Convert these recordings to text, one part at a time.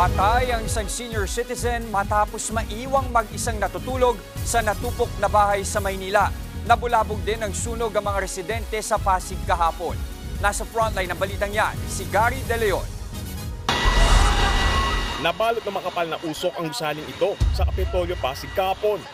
Patay ang isang senior citizen matapos maiwang mag-isang natutulog sa natupok na bahay sa Maynila. Nabulabog din ng sunog ang mga residente sa Pasig kahapon. Nasa frontline ng balitang yan, si Gary De Leon. Nabalot ng makapal na usok ang gusaling ito sa Kapitolyo, Pasig kahapon.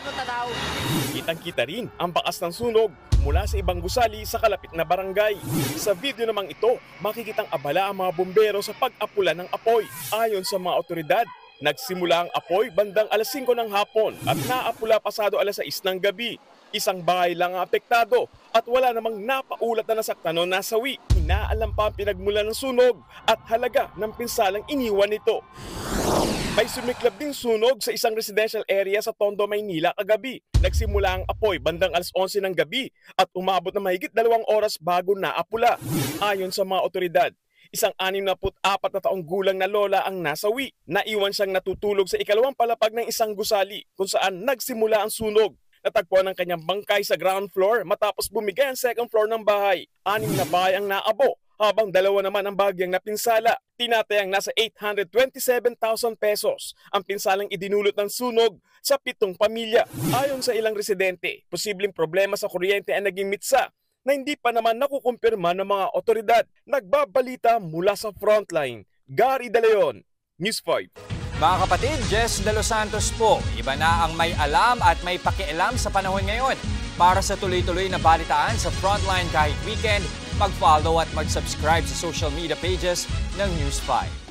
Kitang-kita rin ang bakas ng sunog mula sa ibang gusali sa kalapit na barangay. Sa video namang ito, makikitang abala ang mga bumbero sa pag-apula ng apoy. Ayon sa mga otoridad, nagsimula ang apoy bandang alas 5 ng hapon at naapula pasado alas 6 ng gabi. Isang bahay lang ang apektado at wala namang napaulat na nasaktan o nasawi. Inaalam pa ang pinagmula ng sunog at halaga ng pinsalang iniwan nito. May sumiklab ding sunog sa isang residential area sa Tondo, Maynila kagabi. Nagsimula ang apoy bandang alas 11 ng gabi at umabot na mahigit 2 oras bago naapula. Ayon sa mga otoridad, isang 64 na taong gulang na lola ang nasawi. Naiwan siyang natutulog sa ikalawang palapag ng isang gusali kung saan nagsimula ang sunog. Natagpuan ang kanyang bangkay sa ground floor matapos bumigay ang second floor ng bahay. 6 na bahay ang naabo, habang 2 naman ang bahagyang napinsala. Tinatayang nasa 827,000 pesos ang pinsalang idinulot ng sunog sa 7 pamilya. Ayon sa ilang residente, posibleng problema sa kuryente ang naging mitsa na hindi pa naman nakukumpirma ng mga otoridad. Nagbabalita mula sa frontline, Gary De Leon, News 5. Mga kapatid, Jess De Los Santos po. Iba na ang may alam at may pakialam sa panahon ngayon. Para sa tuloy-tuloy na balitaan sa Frontline kahit weekend, mag-follow at mag-subscribe sa social media pages ng News 5.